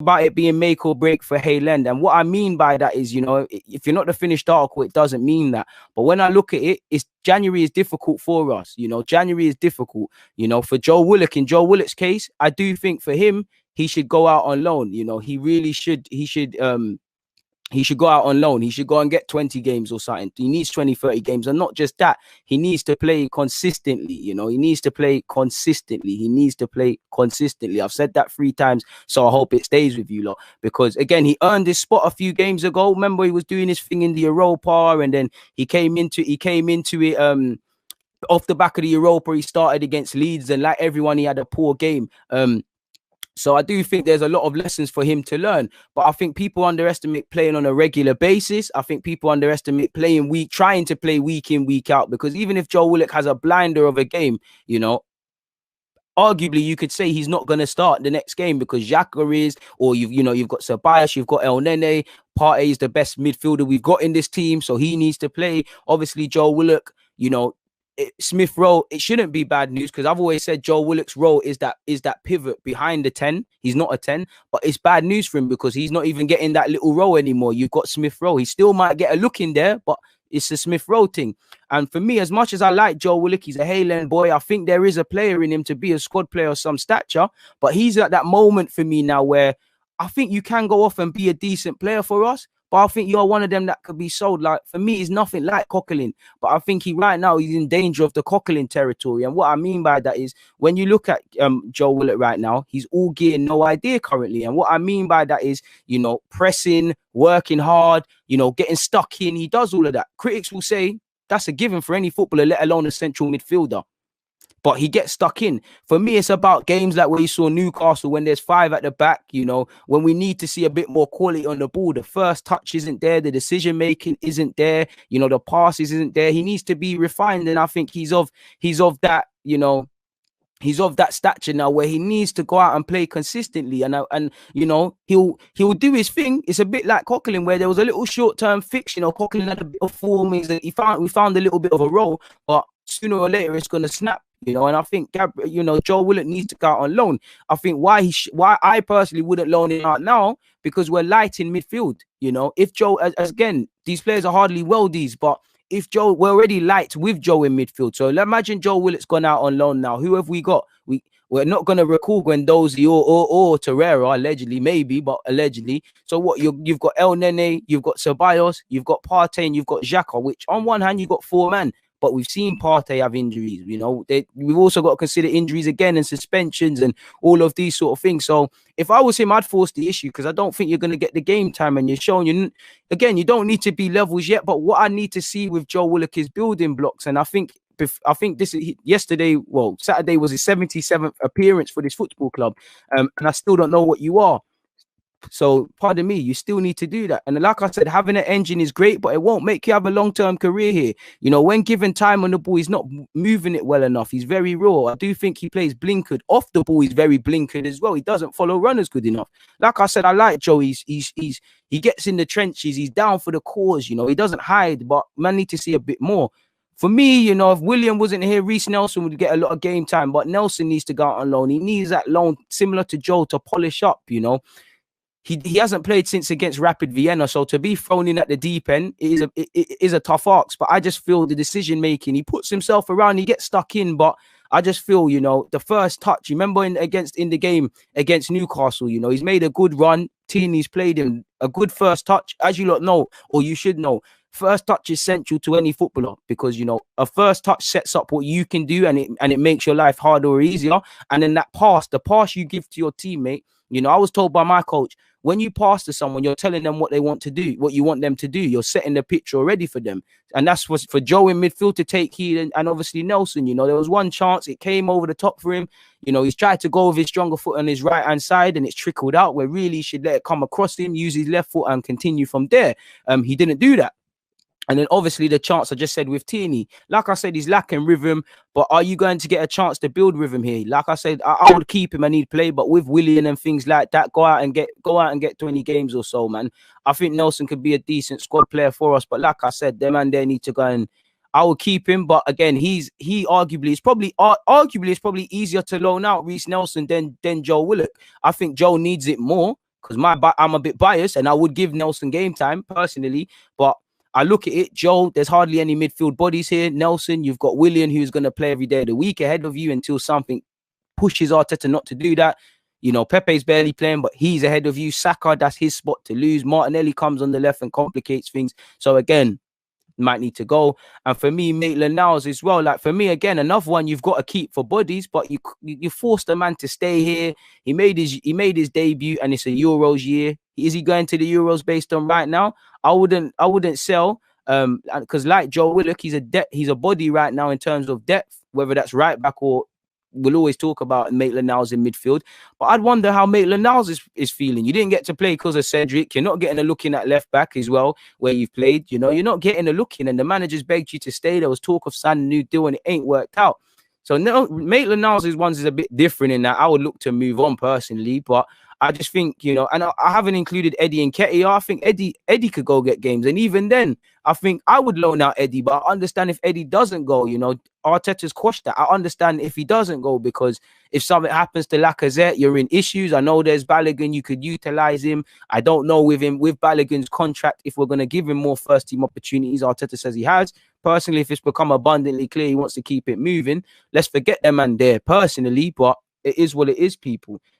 about it being make or break for Hale. And what I mean by that is, you know, if you're not the finished article, it doesn't mean that. But when I look at it, it's January is difficult for us. You know, January is difficult. You know, for Joe Willock, in Joe Willock's case, I do think for him, he should go out on loan. You know, he really should. He should go out on loan. He should go and get 20 games or something. He needs 20, 30 games. And not just that, he needs to play consistently. You know, he needs to play consistently. He needs to play consistently. I've said that 3 times, so I hope it stays with you lot. Because, again, he earned his spot a few games ago. Remember, he was doing his thing in the Europa, and then he came into it off the back of the Europa. He started against Leeds, and like everyone, he had a poor game. So I do think there's a lot of lessons for him to learn. But I think people underestimate playing on a regular basis. I think people underestimate trying to play week in, week out. Because even if Joe Willock has a blinder of a game, you know, arguably you could say he's not going to start the next game because Xhaka is, or you've got Ceballos, you've got El Nene. Partey is the best midfielder we've got in this team, so he needs to play. Obviously, Joe Willock, you know, Smith Rowe, it shouldn't be bad news because I've always said Joe Willock's role is that pivot behind the 10. He's not a 10, but it's bad news for him because he's not even getting that little role anymore. You've got Smith Rowe. He still might get a look in there, but it's a Smith Rowe thing. And for me, as much as I like Joe Willock, he's a Hale boy. I think there is a player in him to be a squad player of some stature, but he's at that moment for me now where I think you can go off and be a decent player for us. But I think you're one of them that could be sold. Like, for me, he's nothing like Coquelin. But I think right now, he's in danger of the Coquelin territory. And what I mean by that is, when you look at Joe Willock right now, he's all gear, no idea currently. And what I mean by that is, you know, pressing, working hard, you know, getting stuck in. He does all of that. Critics will say that's a given for any footballer, let alone a central midfielder. But he gets stuck in. For me, it's about games like where you saw Newcastle when there's 5 at the back, you know, when we need to see a bit more quality on the ball. The first touch isn't there. The decision-making isn't there. You know, the passes isn't there. He needs to be refined. And I think he's of that, you know, he's of that stature now where he needs to go out and play consistently. And you know, he'll do his thing. It's a bit like Coquelin where there was a little short-term fix. You know, Coquelin had a bit of form. We found a little bit of a role, but sooner or later it's going to snap. You know, and I think Joe Willock needs to go out on loan. I think why I personally wouldn't loan him out now because we're light in midfield. You know, if Joe, again, these players are hardly worldies, but if Joe, we're already light with Joe in midfield. So imagine Joe Willock's gone out on loan now. Who have we got? We're not going to recall Guendouzi or Torreira, allegedly, maybe, but allegedly. So what? You've got El Nene, you've got Ceballos, you've got Partey, and you've got Xhaka, which on one hand, you've got 4 men. But we've seen Partey have injuries, you know. We've also got to consider injuries again and suspensions and all of these sort of things. So if I was him, I'd force the issue because I don't think you're going to get the game time. And you're showing you don't need to be levels yet. But what I need to see with Joe Willock is building blocks. And I think this is Saturday was his 77th appearance for this football club. And I still don't know what you are. So, pardon me, you still need to do that. And like I said, having an engine is great, but it won't make you have a long-term career here. You know, when given time on the ball, he's not moving it well enough. He's very raw. I do think he plays blinkered. Off the ball, he's very blinkered as well. He doesn't follow runners good enough. Like I said, I like Joe. He gets in the trenches. He's down for the cause. You know, he doesn't hide, but man need to see a bit more. For me, you know, if William wasn't here, Reece Nelson would get a lot of game time, but Nelson needs to go out on loan. He needs that loan, similar to Joe, to polish up, you know. He hasn't played since against Rapid Vienna, so to be thrown in at the deep end it is a tough ask. But I just feel the decision making, he puts himself around, he gets stuck in. But I just feel, you know, the first touch. Remember in the game against Newcastle, you know, he's made a good run. Tierney's played him a good first touch, as you lot know, or you should know. First touch is central to any footballer because, you know, a first touch sets up what you can do and it makes your life harder or easier. And then that the pass you give to your teammate. You know, I was told by my coach, when you pass to someone, you're telling them what they want to do, what you want them to do. You're setting the picture already for them. And that's what for Joe in midfield to take heed and obviously Nelson. You know, there was one chance, it came over the top for him. You know, he's tried to go with his stronger foot on his right-hand side and it's trickled out where really he should let it come across him, use his left foot and continue from there. He didn't do that. And then obviously the chance I just said with Tierney, like I said, he's lacking rhythm, but are you going to get a chance to build rhythm here? Like I said, I would keep him. I need play, but with Willian and things like that, go out and get 20 games or so, man. I think Nelson could be a decent squad player for us, but like I said, them and they need to go and I will keep him. But again, he arguably is probably easier to loan out Reece Nelson than Joe Willock. I think Joe needs it more. because I'm a bit biased, and I would give Nelson game time personally, but I look at it, Joe, there's hardly any midfield bodies here. Nelson, you've got Willian, who's going to play every day of the week ahead of you until something pushes Arteta not to do that. You know, Pepe's barely playing, but he's ahead of you. Saka, that's his spot to lose. Martinelli comes on the left and complicates things. So again, might need to go. And for me, Maitland-Niles as well. Like for me, again, another one you've got to keep for bodies, but you force the man to stay here. He made his debut, and it's a Euros year. Is he going to the Euros based on right now? I wouldn't sell. Because like Joe Willock, he's a body right now in terms of depth, whether that's right back or we'll always talk about Maitland-Niles in midfield. But I'd wonder how Maitland-Niles is feeling. You didn't get to play because of Cedric. You're not getting a look in at left back as well, where you've played. You know, you're not getting a look in, and the managers begged you to stay. There was talk of signing a new deal, and it ain't worked out. So no, Maitland-Niles is a bit different in that I would look to move on personally, but I just think, you know, and I haven't included Eddie and Nketiah. I think Eddie could go get games. And even then, I think I would loan out Eddie, but I understand if Eddie doesn't go, you know, Arteta's quashed that. I understand if he doesn't go, because if something happens to Lacazette, you're in issues. I know there's Balogun, you could utilize him. I don't know with Balogun's contract, if we're going to give him more first team opportunities. Arteta says he has. Personally, if it's become abundantly clear he wants to keep it moving, let's forget them man there personally, but it is what it is, people.